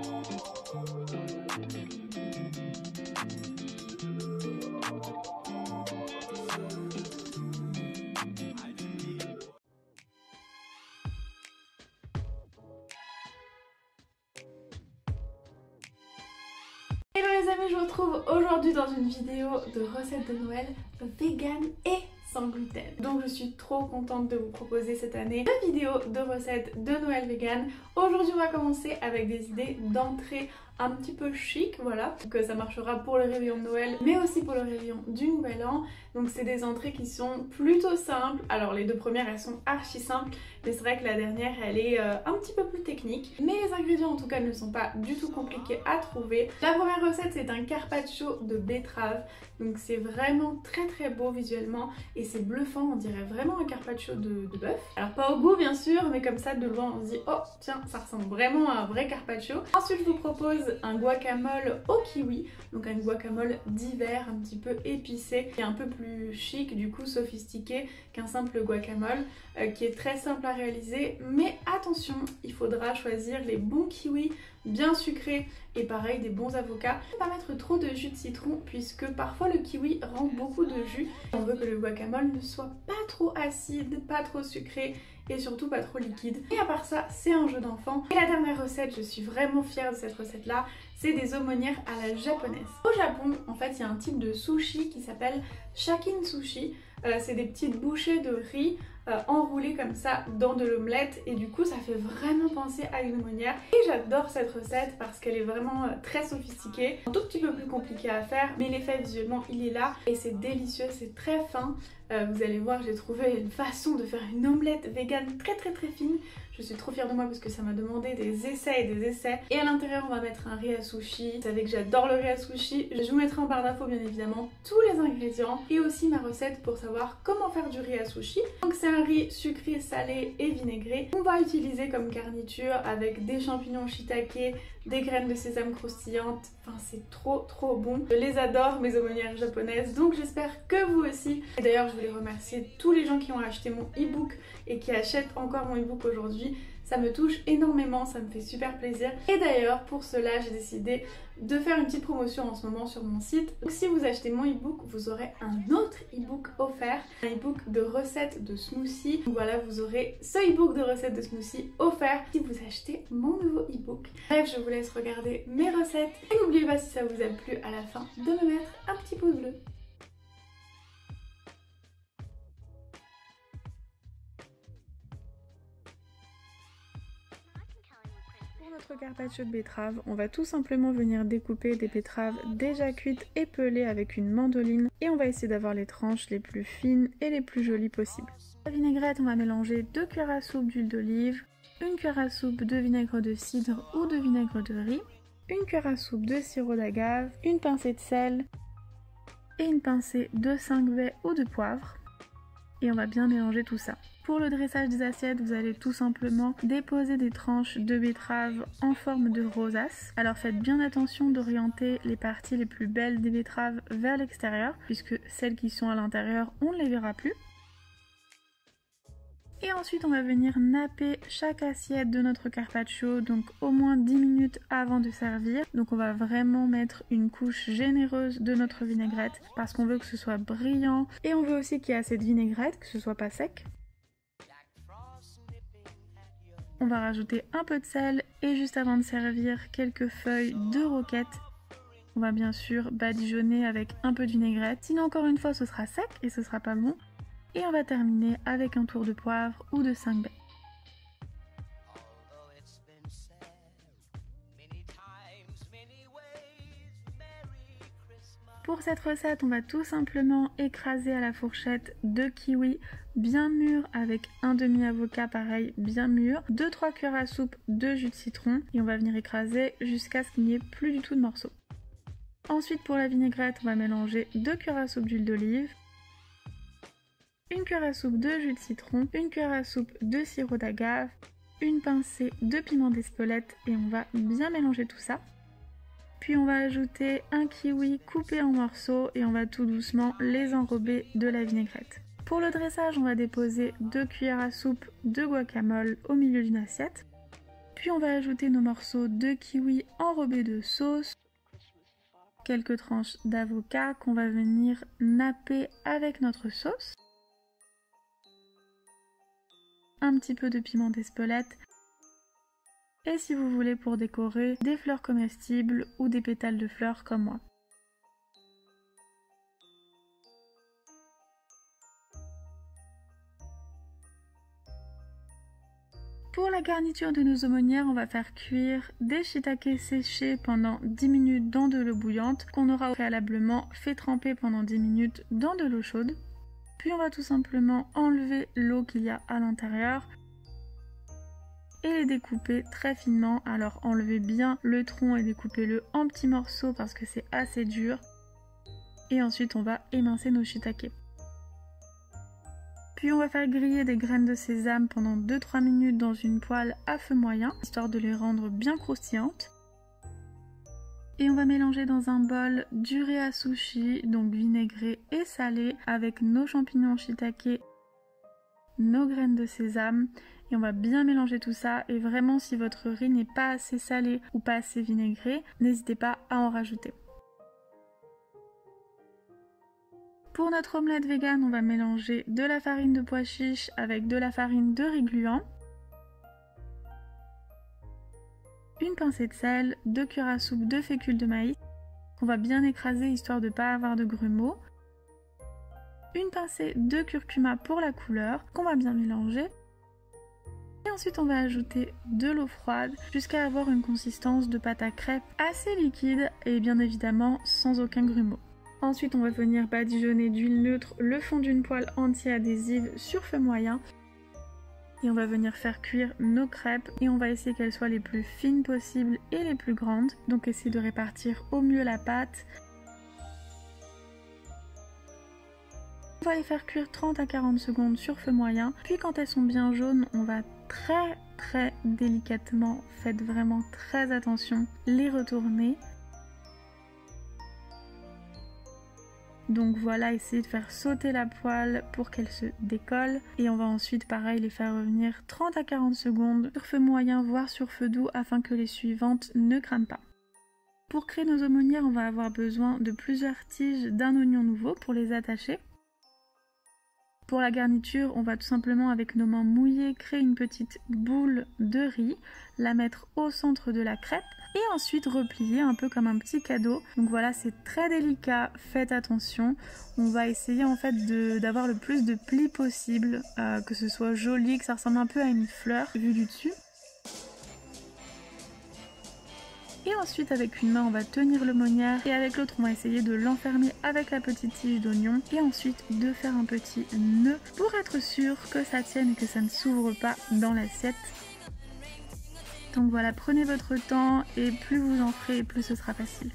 Hello les amis, je vous retrouve aujourd'hui dans une vidéo de recettes de Noël vegan et sans gluten. Donc je suis trop contente de vous proposer cette année une vidéo de recettes de Noël vegan. Aujourd'hui on va commencer avec des idées d'entrée un petit peu chic, voilà, que ça marchera pour le réveillon de Noël mais aussi pour le réveillon du Nouvel An. Donc c'est des entrées qui sont plutôt simples. Alors les deux premières elles sont archi simples, mais c'est vrai que la dernière elle est un petit peu plus technique. Mais les ingrédients en tout cas ne sont pas du tout compliqués à trouver. La première recette c'est un carpaccio de betterave. Donc c'est vraiment très beau visuellement et c'est bluffant, on dirait vraiment un carpaccio de bœuf. Alors pas au goût bien sûr, mais comme ça de loin on se dit oh tiens ça ressemble vraiment à un vrai carpaccio. Ensuite je vous propose un guacamole au kiwi, donc un guacamole d'hiver un petit peu épicé et un peu plus chic, du coup sophistiqué qu'un simple guacamole qui est très simple à réaliser. Mais attention, il faudra choisir les bons kiwis bien sucrés et pareil des bons avocats. Ne pas mettre trop de jus de citron puisque parfois le kiwi rend beaucoup de jus. On veut que le guacamole ne soit pas trop acide, pas trop sucré et surtout pas trop liquide. Et à part ça, c'est un jeu d'enfant. Et la dernière recette, je suis vraiment fière de cette recette là, c'est des aumônières à la japonaise. Au Japon, en fait, il y a un type de sushi qui s'appelle shakin sushi. C'est des petites bouchées de riz enroulées comme ça dans de l'omelette et du coup ça fait vraiment penser à une aumônière. Et j'adore cette recette parce qu'elle est vraiment très sophistiquée, un tout petit peu plus compliquée à faire, mais l'effet visuellement il est là et c'est délicieux, c'est très fin. Vous allez voir, j'ai trouvé une façon de faire une omelette vegan très fine. Je suis trop fière de moi parce que ça m'a demandé des essais et des essais. Et à l'intérieur on va mettre un riz à sushi. Vous savez que j'adore le riz à sushi. Je vous mettrai en barre d'infos bien évidemment tous les ingrédients et aussi ma recette pour savoir comment faire du riz à sushi. Donc c'est un riz sucré, salé et vinaigré. On va utiliser comme garniture avec des champignons shiitake, des graines de sésame croustillantes. Enfin c'est trop bon. Je les adore mes aumônières japonaises, donc j'espère que vous aussi. Et d'ailleurs je voulais remercier tous les gens qui ont acheté mon e-book et qui achètent encore mon e-book aujourd'hui. Ça me touche énormément, ça me fait super plaisir. Et d'ailleurs pour cela j'ai décidé de faire une petite promotion en ce moment sur mon site. Donc si vous achetez mon e-book, vous aurez un autre e-book offert, un e-book de recettes de smoothies. Donc voilà, vous aurez ce e-book de recettes de smoothies offert si vous achetez mon nouveau e-book. Bref, je vous laisse regarder mes recettes et n'oubliez pas, si ça vous a plu à la fin, de me mettre un petit pouce bleu. Pour notre carpaccio de betterave, on va tout simplement venir découper des betteraves déjà cuites et pelées avec une mandoline et on va essayer d'avoir les tranches les plus fines et les plus jolies possibles. La vinaigrette, on va mélanger 2 cuillères à soupe d'huile d'olive, 1 cuillère à soupe de vinaigre de cidre ou de vinaigre de riz, 1 cuillère à soupe de sirop d'agave, une pincée de sel et une pincée de 5 baies ou de poivre. Et on va bien mélanger tout ça. Pour le dressage des assiettes, vous allez tout simplement déposer des tranches de betterave en forme de rosace. Alors faites bien attention d'orienter les parties les plus belles des betteraves vers l'extérieur, puisque celles qui sont à l'intérieur, on ne les verra plus. Et ensuite on va venir napper chaque assiette de notre carpaccio, donc au moins 10 minutes avant de servir. Donc on va vraiment mettre une couche généreuse de notre vinaigrette parce qu'on veut que ce soit brillant et on veut aussi qu'il y ait assez de vinaigrette, que ce soit pas sec. On va rajouter un peu de sel et juste avant de servir quelques feuilles de roquette. On va bien sûr badigeonner avec un peu de vinaigrette, sinon encore une fois ce sera sec et ce sera pas bon. Et on va terminer avec un tour de poivre ou de 5 baies. Pour cette recette, on va tout simplement écraser à la fourchette 2 kiwis bien mûrs avec un demi-avocat pareil bien mûr, 2-3 cuillères à soupe de jus de citron et on va venir écraser jusqu'à ce qu'il n'y ait plus du tout de morceaux. Ensuite pour la vinaigrette, on va mélanger 2 cuillères à soupe d'huile d'olive, 1 cuillère à soupe de jus de citron, 1 cuillère à soupe de sirop d'agave, une pincée de piment d'Espelette et on va bien mélanger tout ça. Puis on va ajouter un kiwi coupé en morceaux et on va tout doucement les enrober de la vinaigrette. Pour le dressage, on va déposer 2 cuillères à soupe de guacamole au milieu d'une assiette. Puis on va ajouter nos morceaux de kiwi enrobés de sauce, quelques tranches d'avocat qu'on va venir napper avec notre sauce, un petit peu de piment d'Espelette et si vous voulez pour décorer des fleurs comestibles ou des pétales de fleurs comme moi. Pour la garniture de nos aumônières, on va faire cuire des shiitake séchés pendant 10 minutes dans de l'eau bouillante qu'on aura préalablement fait tremper pendant 10 minutes dans de l'eau chaude. Puis on va tout simplement enlever l'eau qu'il y a à l'intérieur et les découper très finement. Alors enlevez bien le tronc et découpez-le en petits morceaux parce que c'est assez dur. Et ensuite on va émincer nos shiitake. Puis on va faire griller des graines de sésame pendant 2-3 minutes dans une poêle à feu moyen, histoire de les rendre bien croustillantes. Et on va mélanger dans un bol du riz à sushi, donc vinaigré et salé, avec nos champignons shiitake, nos graines de sésame. Et on va bien mélanger tout ça. Et vraiment, si votre riz n'est pas assez salé ou pas assez vinaigré, n'hésitez pas à en rajouter. Pour notre omelette vegan, on va mélanger de la farine de pois chiche avec de la farine de riz gluant, une pincée de sel, 2 cuillères à soupe de fécule de maïs qu'on va bien écraser histoire de ne pas avoir de grumeaux, une pincée de curcuma pour la couleur qu'on va bien mélanger. Et ensuite on va ajouter de l'eau froide jusqu'à avoir une consistance de pâte à crêpes assez liquide et bien évidemment sans aucun grumeau. Ensuite, on va venir badigeonner d'huile neutre le fond d'une poêle anti-adhésive sur feu moyen. Et on va venir faire cuire nos crêpes et on va essayer qu'elles soient les plus fines possibles et les plus grandes. Donc essayez de répartir au mieux la pâte. On va les faire cuire 30 à 40 secondes sur feu moyen. Puis quand elles sont bien jaunes, on va très délicatement, faites vraiment très attention, les retourner. Donc voilà, essayez de faire sauter la poêle pour qu'elle se décolle. Et on va ensuite, pareil, les faire revenir 30 à 40 secondes sur feu moyen, voire sur feu doux, afin que les suivantes ne crament pas. Pour créer nos aumônières, on va avoir besoin de plusieurs tiges d'un oignon nouveau pour les attacher. Pour la garniture, on va tout simplement avec nos mains mouillées créer une petite boule de riz, la mettre au centre de la crêpe et ensuite replier un peu comme un petit cadeau. Donc voilà, c'est très délicat, faites attention. On va essayer en fait d'avoir le plus de plis possible, que ce soit joli, que ça ressemble un peu à une fleur vue du dessus. Et ensuite avec une main on va tenir l'aumônière et avec l'autre on va essayer de l'enfermer avec la petite tige d'oignon et ensuite de faire un petit nœud pour être sûr que ça tienne et que ça ne s'ouvre pas dans l'assiette. Donc voilà, prenez votre temps et plus vous en ferez, plus ce sera facile.